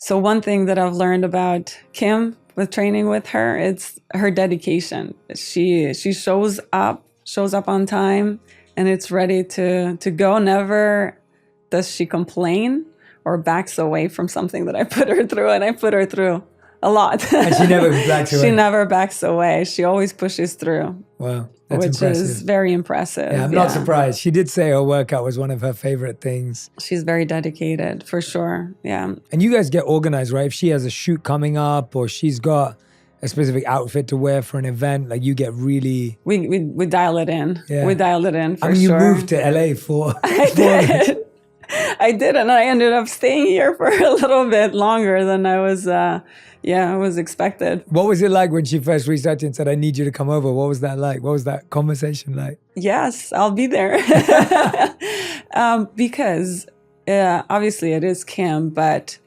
So one thing that I've learned about Kim with training with her, it's her dedication. She shows up on time, and it's ready to go. Never does she complain or backs away from something that I put her through, and I put her through a lot. And she never backs away. She never backs away. She always pushes through. Wow, that's which impressive. Is very impressive. Yeah, I'm not surprised. She did say her workout was one of her favorite things. She's very dedicated, for sure. Yeah. And you guys get organized, right? If she has a shoot coming up or she's got a specific outfit to wear for an event, like you get really... We dial it in. Yeah. We dial it in, for sure. You moved to LA for... I did, and I ended up staying here for a little bit longer than I was expected. What was it like when she first reached out to you and said, I need you to come over? What was that like? What was that conversation like? Yes, I'll be there. Because obviously it is Kim, but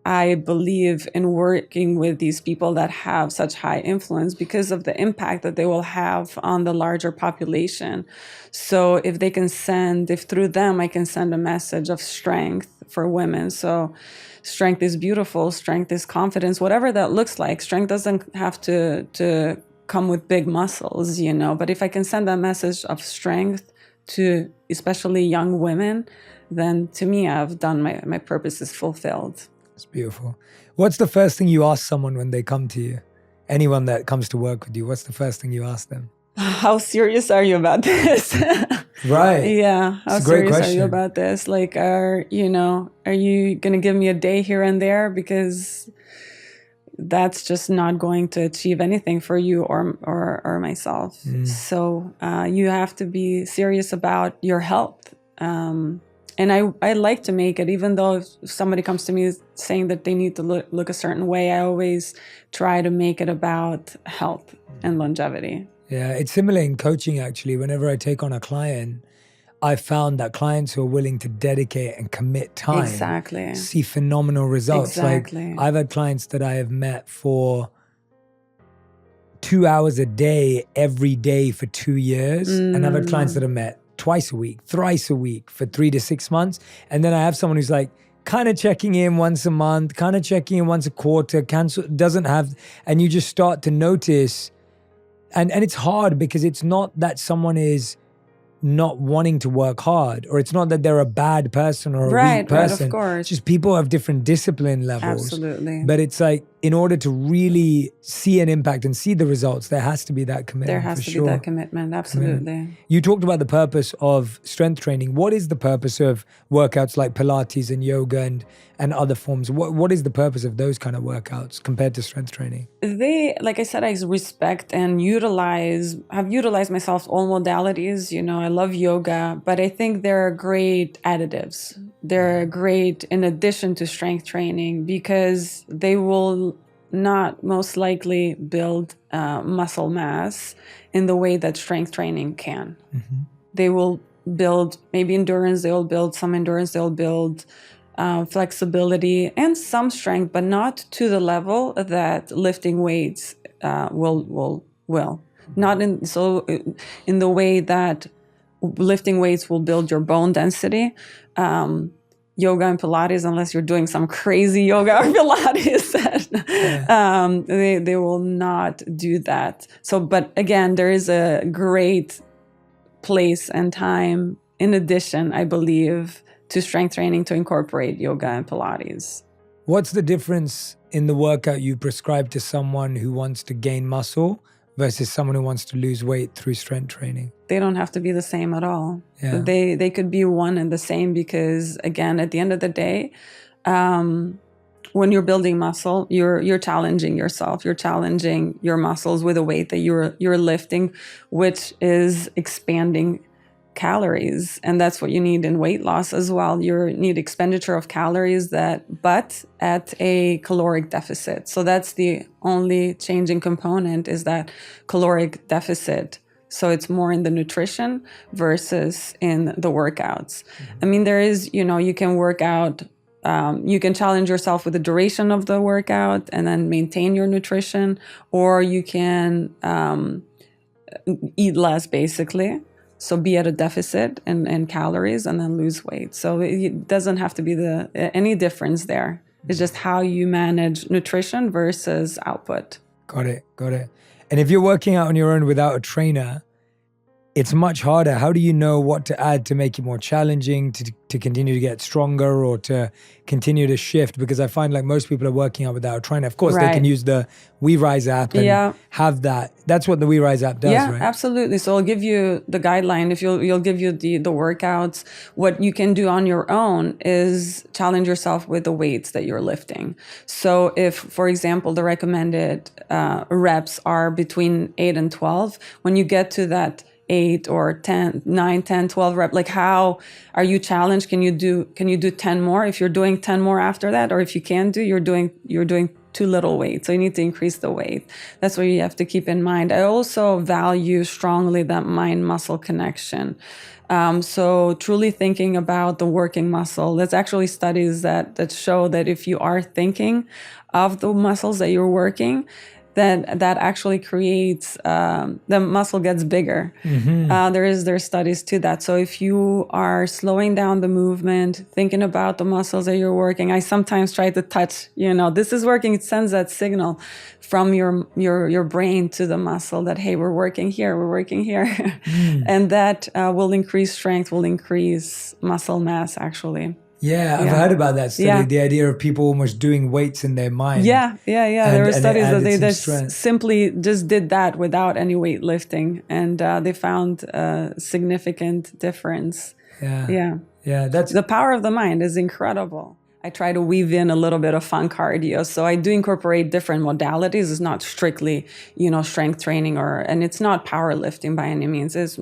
I believe in working with these people that have such high influence because of the impact that they will have on the larger population. So if through them I can send a message of strength for women. So strength is beautiful, strength is confidence, whatever that looks like. Strength doesn't have to come with big muscles, but if I can send that message of strength to especially young women, then to me, I've done my purpose is fulfilled. It's beautiful. What's the first thing you ask someone when they come to you? Anyone that comes to work with you, what's the first thing you ask them? How serious are you about this? Right. Yeah. How serious are you about this? Like, are you going to give me a day here and there? Because that's just not going to achieve anything for you or myself. So you have to be serious about your health. And I like to make it, even though if somebody comes to me saying that they need to look a certain way, I always try to make it about health and longevity. Yeah, it's similar in coaching, actually. Whenever I take on a client, I found that clients who are willing to dedicate and commit time see phenomenal results. Exactly. Like, I've had clients that I have met for 2 hours a day, every day for 2 years. And I've had clients that have met twice a week, thrice a week for 3 to 6 months. And then I have someone who's like kind of checking in once a month, kind of checking in once a quarter, and you just start to notice. And it's hard because it's not that someone is not wanting to work hard, or it's not that they're a bad person or a weak person. Right, of course. It's just people have different discipline levels. Absolutely. But it's like, in order to really see an impact and see the results, there has to be that commitment. There has to be that commitment, absolutely. You talked about the purpose of strength training. What is the purpose of workouts like Pilates and yoga and other forms? What is the purpose of those kind of workouts compared to strength training? Like I said, I respect and have utilized myself all modalities. I love yoga, but I think they're great additives. They're great in addition to strength training because they will not most likely build muscle mass in the way that strength training can. Mm-hmm. They will build maybe endurance, they'll build some endurance, they'll build flexibility and some strength, but not to the level that lifting weights will. Not in the way that lifting weights will build your bone density. Yoga and Pilates, unless you're doing some crazy yoga or Pilates, they will not do that. So, but again, there is a great place and time, in addition, I believe, to strength training to incorporate yoga and Pilates. What's the difference in the workout you prescribe to someone who wants to gain muscle versus someone who wants to lose weight through strength training? They don't have to be the same at all. Yeah. They could be one and the same because, again, at the end of the day, when you're building muscle, you're challenging yourself. You're challenging your muscles with a weight that you're lifting, which is expanding calories. And that's what you need in weight loss as well. You need expenditure of calories but at a caloric deficit. So that's the only changing component, is that caloric deficit. So it's more in the nutrition versus in the workouts. Mm-hmm. I mean, there is, you can work out, you can challenge yourself with the duration of the workout and then maintain your nutrition, or you can eat less, basically. So be at a deficit in calories and then lose weight. So it doesn't have to be any difference there. It's just how you manage nutrition versus output. Got it. And if you're working out on your own without a trainer, it's much harder. How do you know what to add to make it more challenging, to continue to get stronger or to continue to shift? Because I find like most people are working out without a trainer. Of course, they can use the WeRise app and have that. That's what the WeRise app does, right? Yeah, absolutely. So I'll give you the guideline. If you'll give you the workouts. What you can do on your own is challenge yourself with the weights that you're lifting. So if, for example, the recommended reps are between 8 and 12, when you get to that 8 or 10, 9, 10, 12 rep, like how are you challenged? Can you do 10 more? If you're doing 10 more after that, or if you can't do, you're doing too little weight. So you need to increase the weight. That's what you have to keep in mind. I also value strongly that mind-muscle connection. So truly thinking about the working muscle. There's actually studies that show that if you are thinking of the muscles that you're working, then that actually creates, the muscle gets bigger. There's studies to that. So if you are slowing down the movement, thinking about the muscles that you're working, I sometimes try to touch, this is working. It sends that signal from your brain to the muscle that, hey, we're working here. And that will increase strength, will increase muscle mass actually. Yeah, I've heard about that study, the idea of people almost doing weights in their mind. Yeah. There were studies that they just simply just did that without any weightlifting, and they found a significant difference. Yeah. That's the power of the mind is incredible. I try to weave in a little bit of fun cardio. So I do incorporate different modalities. It's not strictly, strength training and it's not powerlifting by any means. It's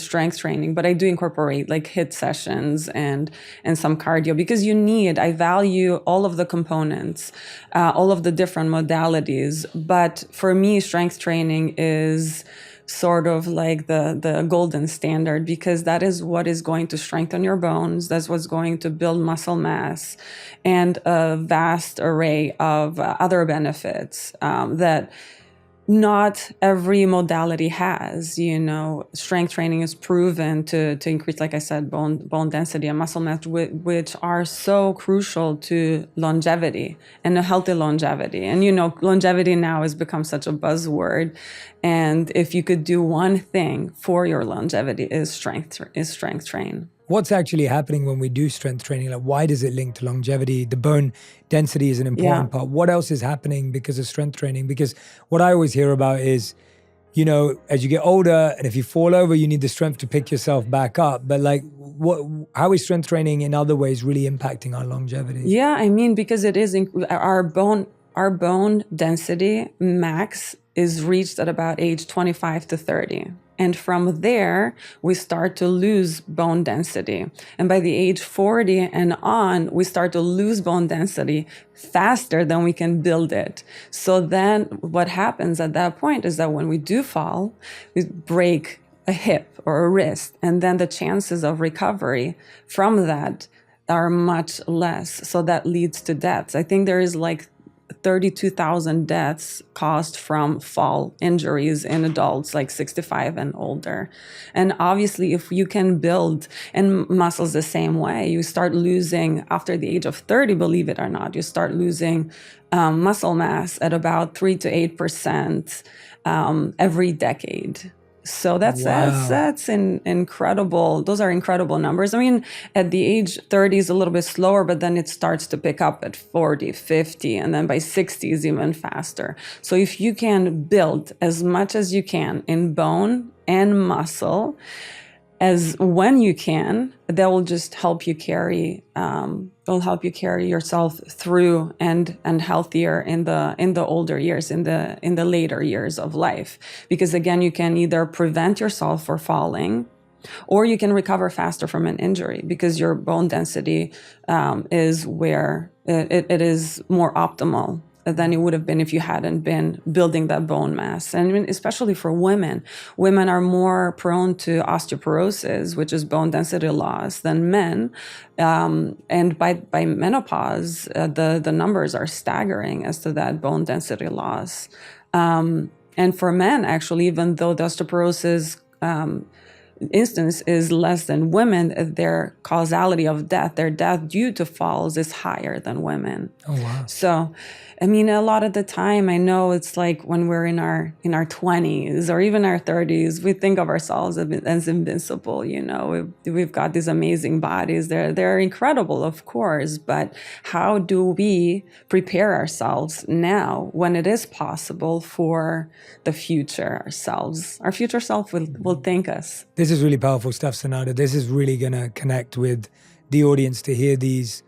strength training, but I do incorporate like HIIT sessions and some cardio because I value all of the components, all of the different modalities. But for me, strength training is sort of like the golden standard, because that is what is going to strengthen your bones. That's what's going to build muscle mass and a vast array of other benefits that not every modality has. Strength training is proven to increase, like I said, bone density and muscle mass, which are so crucial to longevity and a healthy longevity. And longevity now has become such a buzzword. And if you could do one thing for your longevity, is strength train. What's actually happening when we do strength training? Like, why does it link to longevity? The bone density is an important part. What else is happening because of strength training? Because what I always hear about is, as you get older, and if you fall over, you need the strength to pick yourself back up. But like, how is strength training in other ways really impacting our longevity? Yeah, because it is our bone density max is reached at about age 25 to 30. And from there, we start to lose bone density. And by the age 40 and on, we start to lose bone density faster than we can build it. So then what happens at that point is that when we do fall, we break a hip or a wrist, and then the chances of recovery from that are much less. So that leads to deaths. I think there is like 32,000 deaths caused from fall injuries in adults like 65 and older. And obviously, if you can build, and muscles the same way, you start losing after the age of 30, believe it or not, you start losing muscle mass at about 3 to 8% every decade. So that's incredible. Those are incredible numbers. I mean, at the age 30 is a little bit slower, but then it starts to pick up at 40, 50, and then by 60 is even faster. So if you can build as much as you can in bone and muscle, as when you can, that will just help you carry yourself through and healthier in the older years, in the later years of life. Because again, you can either prevent yourself from falling, or you can recover faster from an injury because your bone density is where it is more optimal than it would have been if you hadn't been building that bone mass. And I mean, especially for women are more prone to osteoporosis, which is bone density loss, than men. And by menopause, the numbers are staggering as to that bone density loss. And for men, actually, even though the osteoporosis instance is less than women, their causality of death, their death due to falls, is higher than women. Oh, wow. So, I mean, a lot of the time, I know it's like when we're in our 20s or even our 30s, we think of ourselves as invincible. You know, we've got these amazing bodies. They're incredible, of course. But how do we prepare ourselves now when it is possible for the future ourselves? Our future self will thank us. This is really powerful stuff, Senada. This is really going to connect with the audience to hear these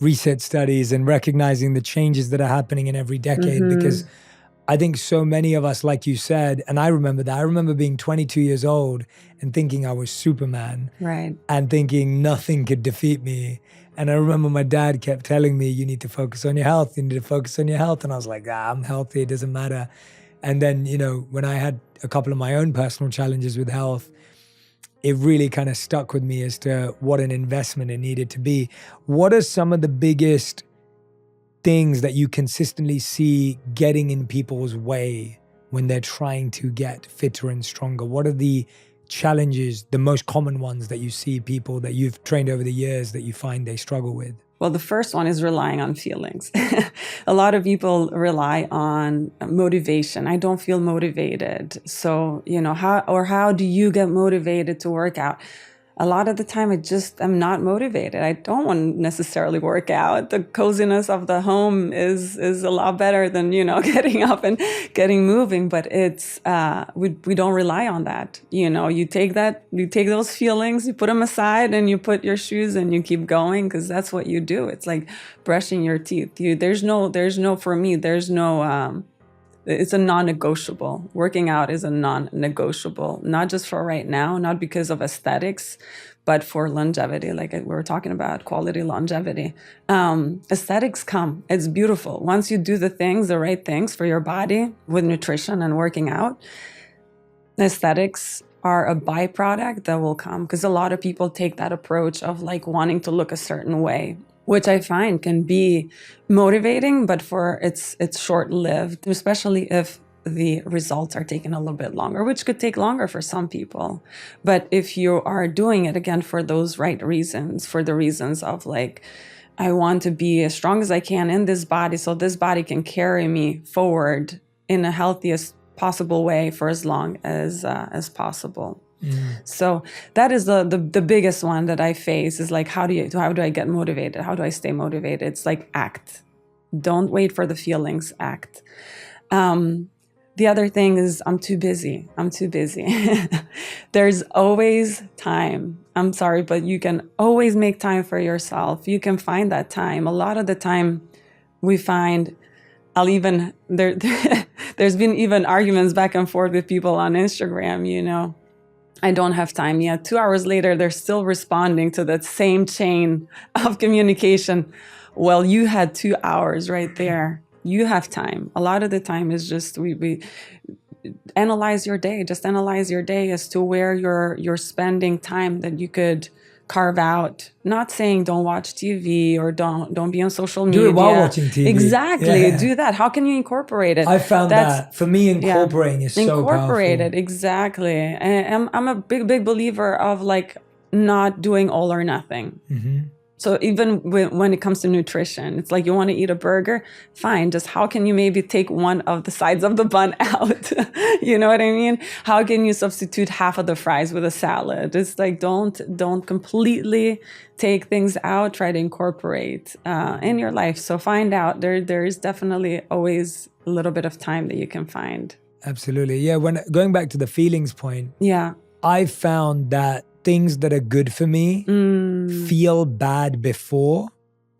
research studies and recognizing the changes that are happening in every decade, because I think so many of us, like you said, and I remember that. I remember being 22 years old and thinking I was Superman, right? And thinking nothing could defeat me. And I remember my dad kept telling me, you need to focus on your health. You need to focus on your health. And I was like, I'm healthy. It doesn't matter. And then, you know, when I had a couple of my own personal challenges with health, it really kind of stuck with me as to what an investment it needed to be. What are some of the biggest things that you consistently see getting in people's way when they're trying to get fitter and stronger? What are the challenges, the most common ones that you see people that you've trained over the years that you find they struggle with? Well, the first one is relying on feelings. A lot of people rely on motivation. I don't feel motivated. So, you know, how do you get motivated to work out? A lot of the time, I'm not motivated. I don't want to necessarily work out. The coziness of the home is a lot better than, you know, getting up and getting moving. But it's we don't rely on that. You know, you take those feelings, you put them aside, and you put your shoes and you keep going, because that's what you do. It's like brushing your teeth. For me, it's a non-negotiable. Working out is a non-negotiable, not just for right now, not because of aesthetics, but for longevity, like we were talking about, quality longevity. Aesthetics come. It's beautiful. Once you do the right things for your body with nutrition and working out, aesthetics are a byproduct that will come, because a lot of people take that approach of like wanting to look a certain way, which I find can be motivating, but it's short-lived, especially if the results are taking a little bit longer, which could take longer for some people. But if you are doing it, again, for those right reasons, for the reasons of like, I want to be as strong as I can in this body so this body can carry me forward in the healthiest possible way for as long as possible. So that is the biggest one that I face, is like, how do I get motivated? How do I stay motivated? It's like, act. Don't wait for the feelings, act. The other thing is I'm too busy. There's always time. I'm sorry, but you can always make time for yourself. You can find that time. A lot of the time we find there's been even arguments back and forth with people on Instagram, you know. I don't have time yet. 2 hours later, they're still responding to that same chain of communication. Well, you had 2 hours right there. You have time. A lot of the time is just we analyze your day. Just analyze your day as to where you're spending time that you could carve out. Not saying don't watch TV or don't be on social media. Do it while watching TV. Exactly. Yeah. Do that. How can you incorporate it? I found that for me, incorporating is so powerful. Incorporate it, exactly. And I'm a big believer of like not doing all or nothing. Mm-hmm. So even when it comes to nutrition, it's like, you want to eat a burger, fine. Just how can you maybe take one of the sides of the bun out? You know what I mean? How can you substitute half of the fries with a salad? It's like, don't completely take things out. Try to incorporate in your life. So find out there is definitely always a little bit of time that you can find. Absolutely. Yeah. When going back to the feelings point, I found that things that are good for me feel bad before,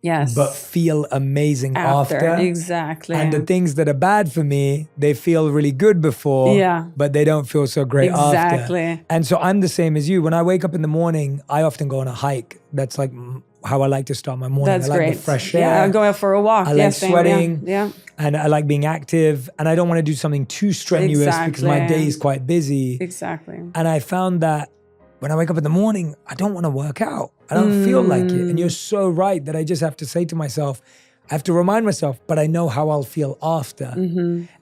but feel amazing after. Exactly. And the things that are bad for me, they feel really good before, but they don't feel so great after. And so I'm the same as you. When I wake up in the morning, I often go on a hike. That's like how I like to start my morning. That's I like great. The fresh air. Yeah, I'll go out for a walk. I like sweating. Yeah. And I like being active. And I don't want to do something too strenuous because my day is quite busy. Exactly. And I found that when I wake up in the morning, I don't want to work out. I don't feel like it. And you're so right that I just have to say to myself, I have to remind myself, but I know how I'll feel after.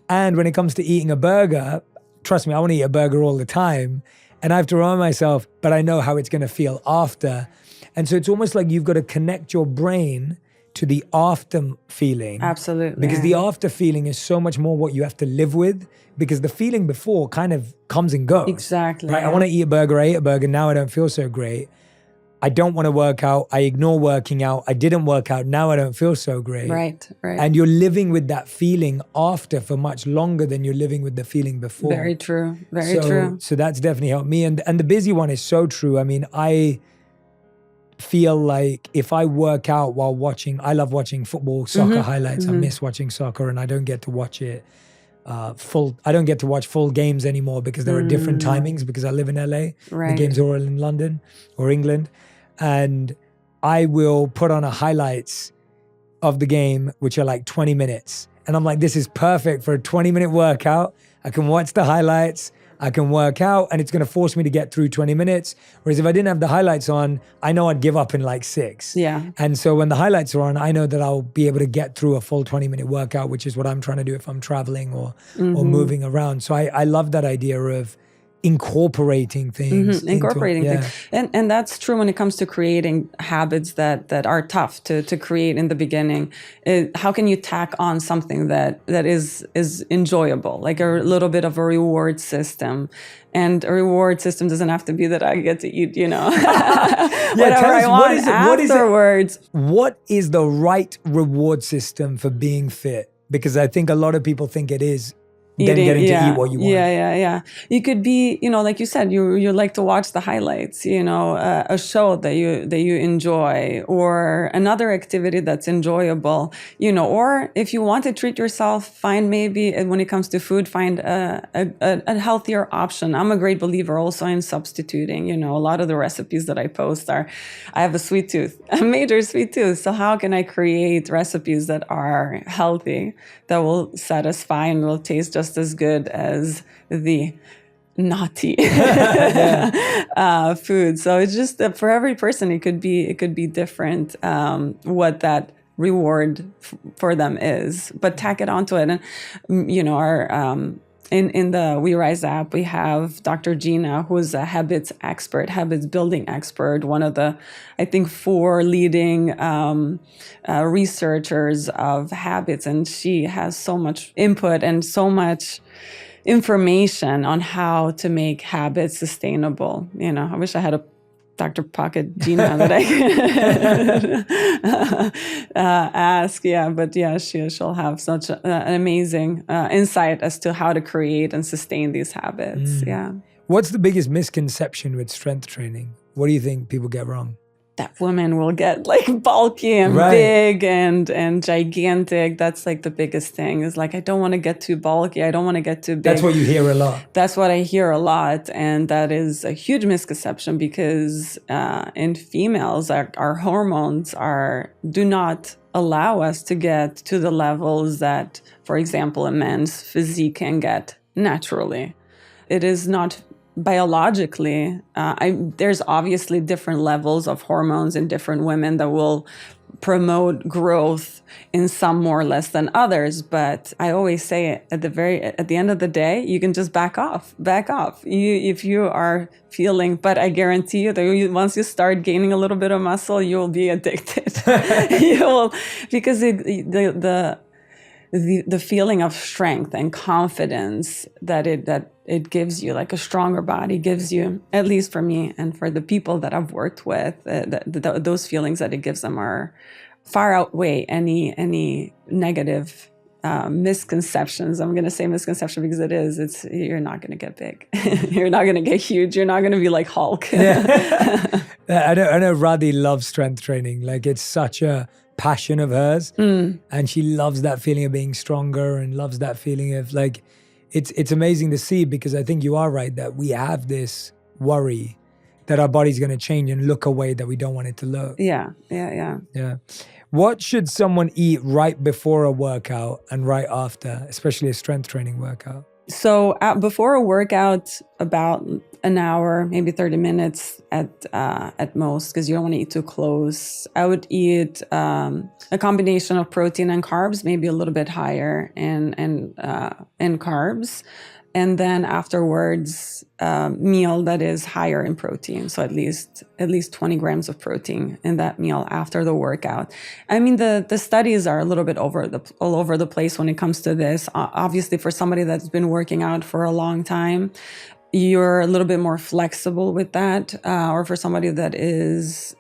And when it comes to eating a burger, trust me, I want to eat a burger all the time. And I have to remind myself, but I know how it's going to feel after. And so it's almost like you've got to connect your brain to the after feeling. Absolutely. Because the after feeling is so much more what you have to live with, because the feeling before kind of comes and goes. Exactly. Right? I want to eat a burger, I ate a burger, now I don't feel so great. I don't want to work out, I ignore working out, I didn't work out, now I don't feel so great. Right. And you're living with that feeling after for much longer than you're living with the feeling before. Very true. Very true. So that's definitely helped me. And the busy one is so true. I mean, I feel like if I work out while watching, I love watching football, soccer highlights. I miss watching soccer, and I don't get to watch it full. I don't get to watch full games anymore because there are different timings because I live in LA. Right. The games are all in London or England. And I will put on a highlights of the game, which are like 20 minutes. And I'm like, this is perfect for a 20-minute workout. I can watch the highlights, I can work out, and it's going to force me to get through 20 minutes. Whereas if I didn't have the highlights on, I know I'd give up in like 6. Yeah. And so when the highlights are on, I know that I'll be able to get through a full 20-minute workout, which is what I'm trying to do if I'm traveling or moving around. So I love that idea of incorporating things. Incorporating things. And that's true when it comes to creating habits that are tough to create in the beginning. How can you tack on something that is enjoyable, like a little bit of a reward system? And a reward system doesn't have to be that I get to eat, whatever I want afterwards. What is the right reward system for being fit? Because I think a lot of people think it is then getting to eat what you want. Yeah. You could be, like you said, you like to watch the highlights, a show that you enjoy, or another activity that's enjoyable, or if you want to treat yourself, find maybe, when it comes to food, find a healthier option. I'm a great believer also in substituting, a lot of the recipes that I post I have a sweet tooth, a major sweet tooth. So how can I create recipes that are healthy, that will satisfy and will taste just as good as the naughty food. So it's just that for every person, it could be different what that reward for them is. But tack it onto it, and our in the We Rise app, we have Dr. Gina, who is a habits building expert, one of the, I think, 4 leading researchers of habits. And she has so much input and so much information on how to make habits sustainable. I wish I had a Dr. Pocket Gina that I could ask. But she'll have such an amazing insight as to how to create and sustain these habits. What's the biggest misconception with strength training? What do you think people get wrong? That women will get like bulky and big and gigantic. That's like the biggest thing, is like, I don't want to get too bulky. I don't want to get too big. That's what you hear a lot. That's what I hear a lot. And that is a huge misconception, because in females, our hormones do not allow us to get to the levels that, for example, a man's physique can get naturally. It is not biologically, there's obviously different levels of hormones in different women that will promote growth in some more or less than others. But I always say at the end of the day, you can just back off. If you are feeling, but I guarantee you that once you start gaining a little bit of muscle, you will be addicted. You will, because the feeling of strength and confidence that it gives you, like a stronger body gives you, at least for me and for the people that I've worked with, those feelings that it gives them are far outweigh any negative misconceptions. I'm going to say misconception because you're not going to get big. You're not going to get huge. You're not going to be like Hulk. I know Radhi loves strength training. Like, it's such a passion of hers, and she loves that feeling of being stronger and loves that feeling of like, it's amazing to see, because I think you are right that we have this worry that our body's going to change and look a way that we don't want it to look. Yeah. What should someone eat right before a workout and right after, especially a strength training workout? So before a workout, about an hour, maybe 30 minutes at most, because you don't want to eat too close. I would eat a combination of protein and carbs, maybe a little bit higher in carbs. and then afterwards meal that is higher in protein, so at least 20 grams of protein in that meal after the workout. I mean, the studies are a little bit all over the place when it comes to this. Obviously, for somebody that's been working out for a long time, you're a little bit more flexible with that, or for somebody that is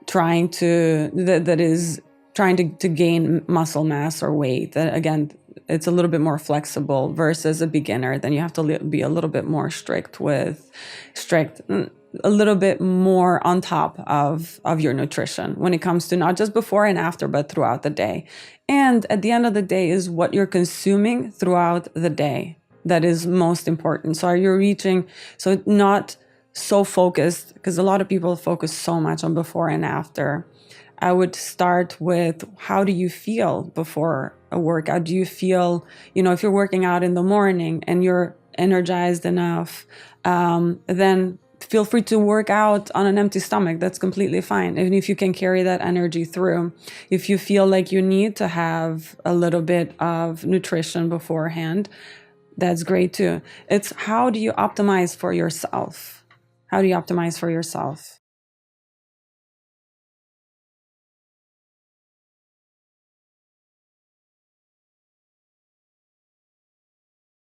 trying to gain muscle mass or weight, that again, it's a little bit more flexible versus a beginner. Then you have to be a little bit more strict, a little bit more on top of your nutrition when it comes to not just before and after, but throughout the day. And at the end of the day is what you're consuming throughout the day that is most important. So are you so not so focused, because a lot of people focus so much on before and after. I would start with, how do you feel before a workout? Do you feel, if you're working out in the morning and you're energized enough, then feel free to work out on an empty stomach. That's completely fine. Even if you can carry that energy through. If you feel like you need to have a little bit of nutrition beforehand, that's great too. It's, how do you optimize for yourself? How do you optimize for yourself?